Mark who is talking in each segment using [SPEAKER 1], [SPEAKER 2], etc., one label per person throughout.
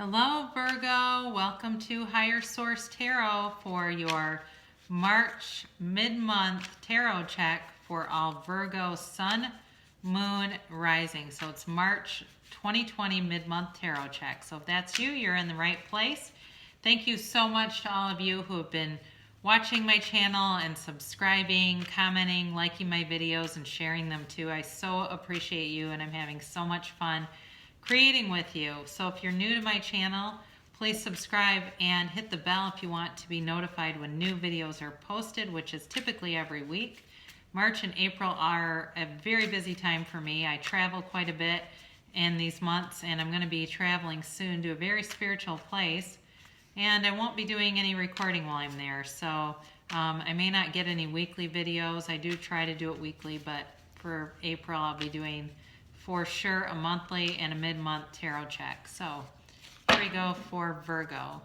[SPEAKER 1] Hello, Virgo. Welcome to Higher Source Tarot for your March mid-month tarot check for all Virgo Sun, Moon, Rising. So it's March 2020 mid-month tarot check. So if that's you, you're in the right place. Thank you so much to all of you who have been watching my channel and subscribing, commenting, liking my videos, and sharing them too. I so appreciate you, and I'm having so much fun creating with you. So if you're new to my channel, please subscribe and hit the bell if you want to be notified when new videos are posted, which is typically every week. March and April are a very busy time for me. I travel quite a bit in these months, and I'm going to be traveling soon to a very spiritual place, and I won't be doing any recording while I'm there. So I may not get any weekly videos. I do try to do it weekly, but for April I'll be doing for sure a monthly and a mid-month tarot check. So here we go for Virgo.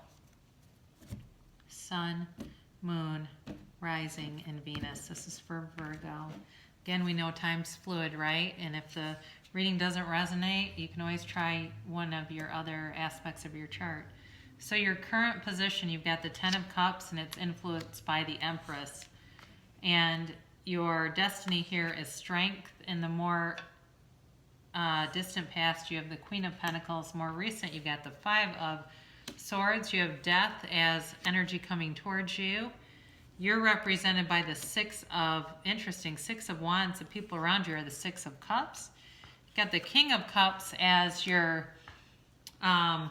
[SPEAKER 1] Sun, Moon, Rising, and Venus. This is for Virgo. Again, we know time's fluid, right? And if the reading doesn't resonate, you can always try one of your other aspects of your chart. So your current position, you've got the Ten of Cups, and it's influenced by the Empress. And your destiny here is strength. In the more distant past, you have the Queen of Pentacles. More recent, you've got the Five of Swords. You have death as energy coming towards you. You're represented by the Six of Wands. The people around you are the Six of Cups. You've got the King of Cups as your hopes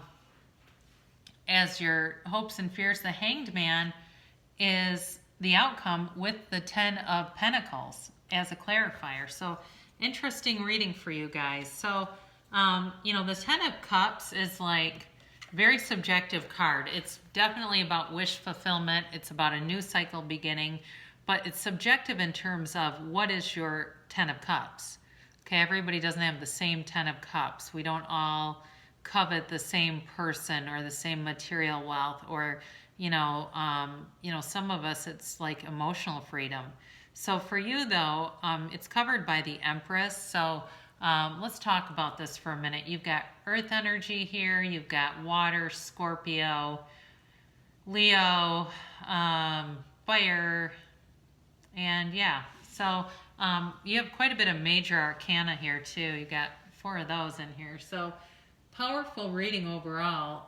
[SPEAKER 1] and fears. The Hanged Man is the outcome with the Ten of Pentacles as a clarifier. So interesting reading for you guys. So, the Ten of Cups is like very subjective card. It's definitely about wish fulfillment. It's about a new cycle beginning, but it's subjective in terms of what is your Ten of Cups. Okay, everybody doesn't have the same Ten of Cups. We don't all covet the same person or the same material wealth, or some of us, it's like emotional freedom. So for you though, it's covered by the Empress. So let's talk about this for a minute. You've got earth energy here, you've got water, Scorpio, Leo, fire, and yeah. So you have quite a bit of major arcana here too. You've got 4 of those in here. So powerful reading overall.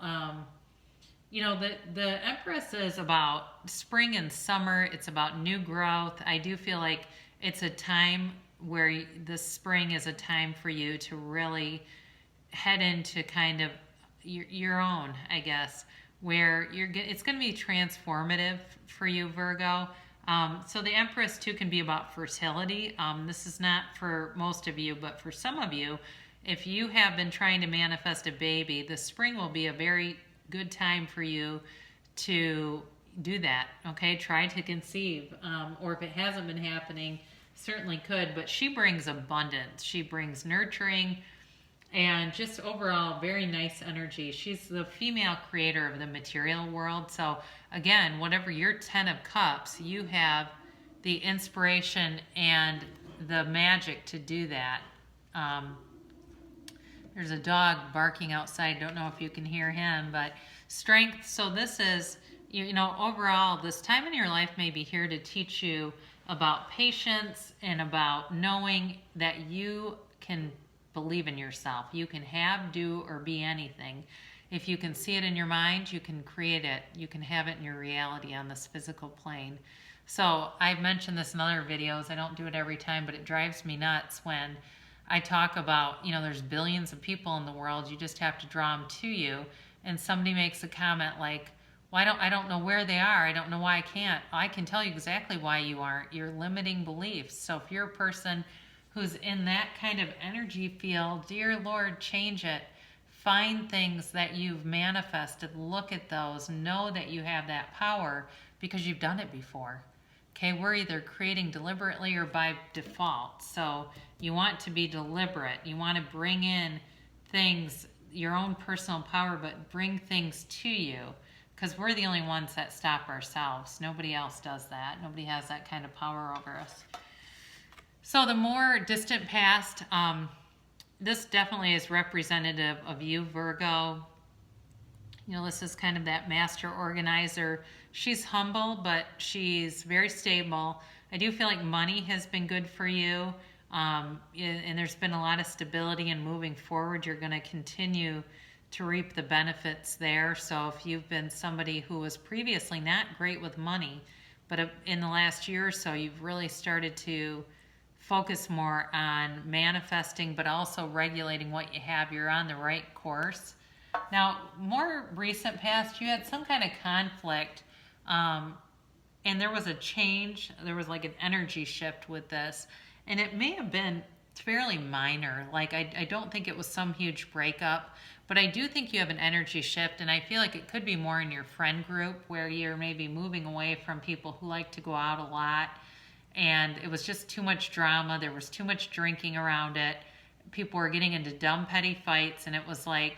[SPEAKER 1] The Empress is about spring and summer. It's about new growth. I do feel like it's a time where the spring is a time for you to really head into kind of your own, I guess, where it's going to be transformative for you, Virgo. So the Empress too can be about fertility. This is not for most of you, but for some of you, if you have been trying to manifest a baby, the spring will be a very good time for you to do that. Okay, try to conceive, or if it hasn't been happening, certainly could. But she brings abundance, she brings nurturing, and just overall very nice energy. She's the female creator of the material world. So again, whatever your Ten of Cups, you have the inspiration and the magic to do that. There's a dog barking outside. Don't know if you can hear him, but strength. So this is, overall, this time in your life may be here to teach you about patience and about knowing that you can believe in yourself. You can have, do, or be anything. If you can see it in your mind, you can create it. You can have it in your reality on this physical plane. So I've mentioned this in other videos. I don't do it every time, but it drives me nuts when I talk about, there's billions of people in the world. You just have to draw them to you. And somebody makes a comment like, well, I don't know where they are. I don't know why I can't. I can tell you exactly why you aren't. Your limiting beliefs. So if you're a person who's in that kind of energy field, dear Lord, change it. Find things that you've manifested. Look at those. Know that you have that power because you've done it before. Okay, we're either creating deliberately or by default. So you want to be deliberate. You want to bring in things, your own personal power, but bring things to you, because we're the only ones that stop ourselves. Nobody else does that. Nobody has that kind of power over us. So the more distant past, this definitely is representative of you, Virgo. You know, this is kind of that master organizer. She's humble, but she's very stable. I do feel like money has been good for you. And there's been a lot of stability and moving forward. You're going to continue to reap the benefits there. So if you've been somebody who was previously not great with money, but in the last year or so, you've really started to focus more on manifesting, but also regulating what you have, you're on the right course. Now, more recent past, you had some kind of conflict, and there was a change. There was like an energy shift with this, and it may have been fairly minor. Like, I don't think it was some huge breakup, but I do think you have an energy shift, and I feel like it could be more in your friend group where you're maybe moving away from people who like to go out a lot, and it was just too much drama. There was too much drinking around it. People were getting into dumb, petty fights, and it was like,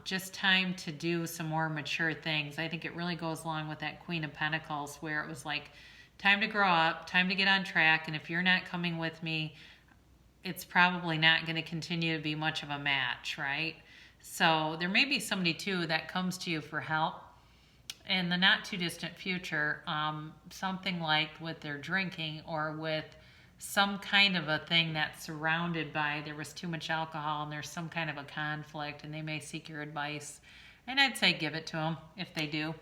[SPEAKER 1] just time to do some more mature things. I think it really goes along with that Queen of Pentacles, where it was like, time to grow up, time to get on track, and if you're not coming with me, it's probably not going to continue to be much of a match, right? So there may be somebody too that comes to you for help in the not too distant future, something like with their drinking or with some kind of a thing that's surrounded by, there was too much alcohol and there's some kind of a conflict, and they may seek your advice. And I'd say give it to them if they do.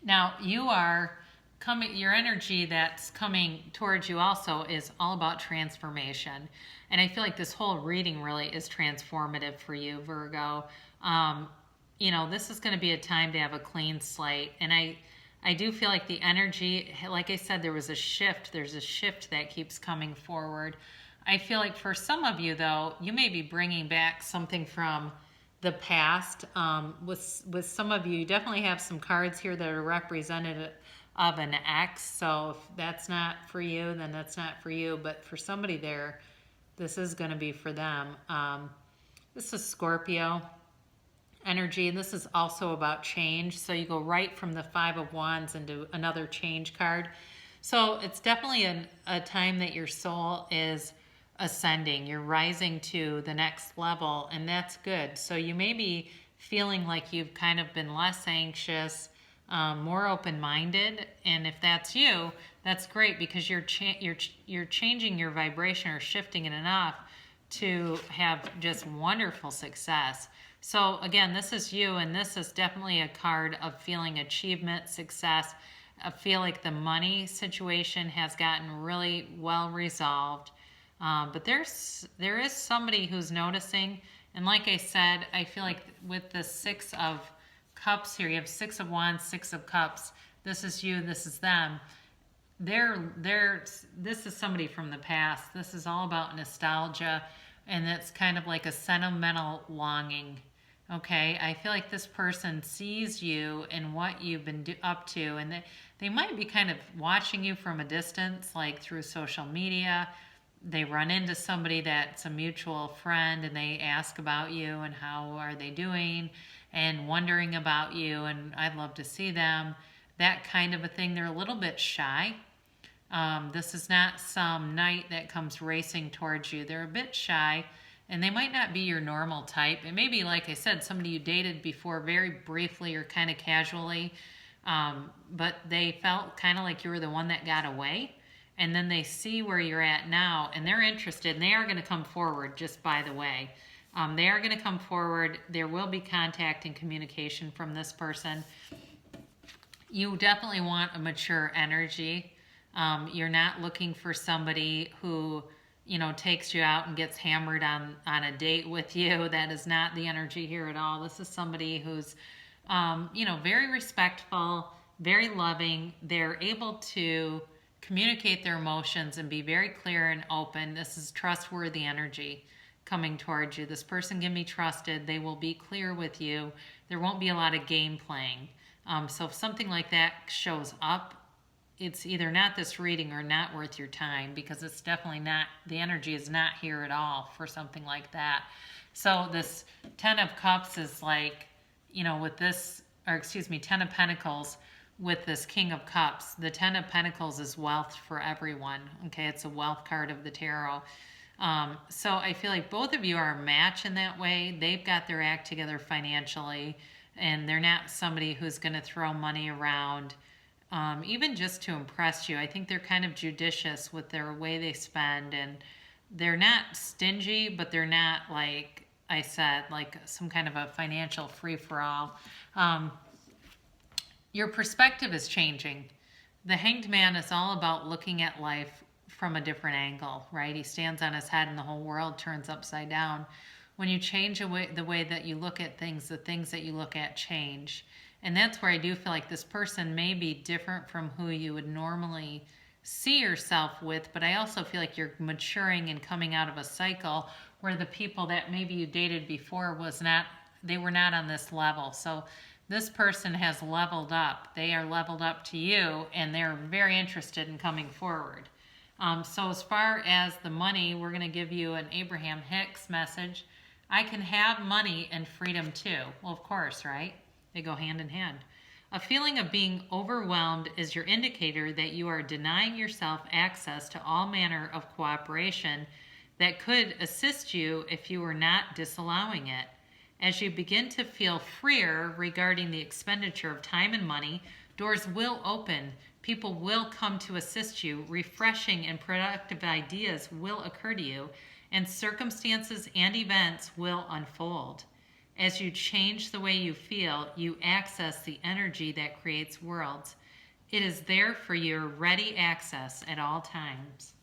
[SPEAKER 1] Now, you are coming, your energy that's coming towards you also is all about transformation. And I feel like this whole reading really is transformative for you, Virgo. You know, this is going to be a time to have a clean slate. And I do feel like the energy, like I said, there was a shift. There's a shift that keeps coming forward. I feel like for some of you, though, you may be bringing back something from the past. With some of you, you definitely have some cards here that are representative of an ex. So if that's not for you, then that's not for you. But for somebody there, this is going to be for them. This is Scorpio energy, and this is also about change. So you go right from the Five of Wands into another change card. So it's definitely a time that your soul is ascending. You're rising to the next level, and that's good. So you may be feeling like you've kind of been less anxious, more open-minded, and if that's you, that's great, because you're changing your vibration or shifting it enough to have just wonderful success. So again, this is you, and this is definitely a card of feeling achievement, success. I feel like the money situation has gotten really well resolved. But there is somebody who's noticing. And like I said, I feel like with the Six of Cups here, you have Six of Wands, Six of Cups. This is you, this is them. This is somebody from the past. This is all about nostalgia, and it's kind of like a sentimental longing. Okay, I feel like this person sees you and what you've been up to, and they might be kind of watching you from a distance, like through social media. They run into somebody that's a mutual friend, and they ask about you and how are they doing, and wondering about you, and I'd love to see them. That kind of a thing. They're a little bit shy. This is not some knight that comes racing towards you. They're a bit shy. And they might not be your normal type. It may be, like I said, somebody you dated before very briefly or kind of casually, but they felt kind of like you were the one that got away. And then they see where you're at now, and they're interested, and they are going to come forward, just by the way. They are going to come forward. There will be contact and communication from this person. You definitely want a mature energy. You're not looking for somebody who, you know, takes you out and gets hammered on a date with you. That is not the energy here at all. This is somebody who's, you know, very respectful, very loving. They're able to communicate their emotions and be very clear and open. This is trustworthy energy coming towards you. This person can be trusted. They will be clear with you. There won't be a lot of game playing. So if something like that shows up, it's either not this reading or not worth your time, because it's definitely not, the energy is not here at all for something like that. So this Ten of Cups is like, you know, with this, or excuse me, Ten of Pentacles with this King of Cups. The Ten of Pentacles is wealth for everyone. Okay, it's a wealth card of the tarot. So I feel like both of you are a match in that way. They've got their act together financially, and they're not somebody who's going to throw money around, even just to impress you. I think they're kind of judicious with their way they spend, and they're not stingy, but they're not, like I said, like some kind of a financial free-for-all. Your perspective is changing. The Hanged Man is all about looking at life from a different angle, right? He stands on his head and the whole world turns upside down. When you change the way that you look at things, the things that you look at change. And that's where I do feel like this person may be different from who you would normally see yourself with, but I also feel like you're maturing and coming out of a cycle where the people that maybe you dated before they were not on this level. So this person has leveled up. They are leveled up to you, and they're very interested in coming forward. So as far as the money, we're going to give you an Abraham Hicks message. I can have money and freedom too. Well, of course, right? They go hand in hand. A feeling of being overwhelmed is your indicator that you are denying yourself access to all manner of cooperation that could assist you if you were not disallowing it. As you begin to feel freer regarding the expenditure of time and money, doors will open. People will come to assist you. Refreshing and productive ideas will occur to you, and circumstances and events will unfold. As you change the way you feel, you access the energy that creates worlds. It is there for your ready access at all times.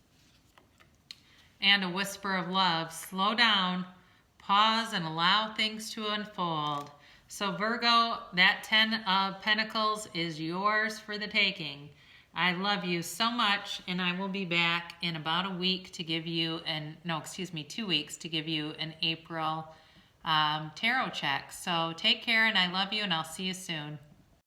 [SPEAKER 1] And a whisper of love. Slow down, pause, and allow things to unfold. So Virgo, that 10 of Pentacles is yours for the taking. I love you so much, and I will be back in about a week to give you 2 weeks to give you an April tarot check. So take care, and I love you, and I'll see you soon.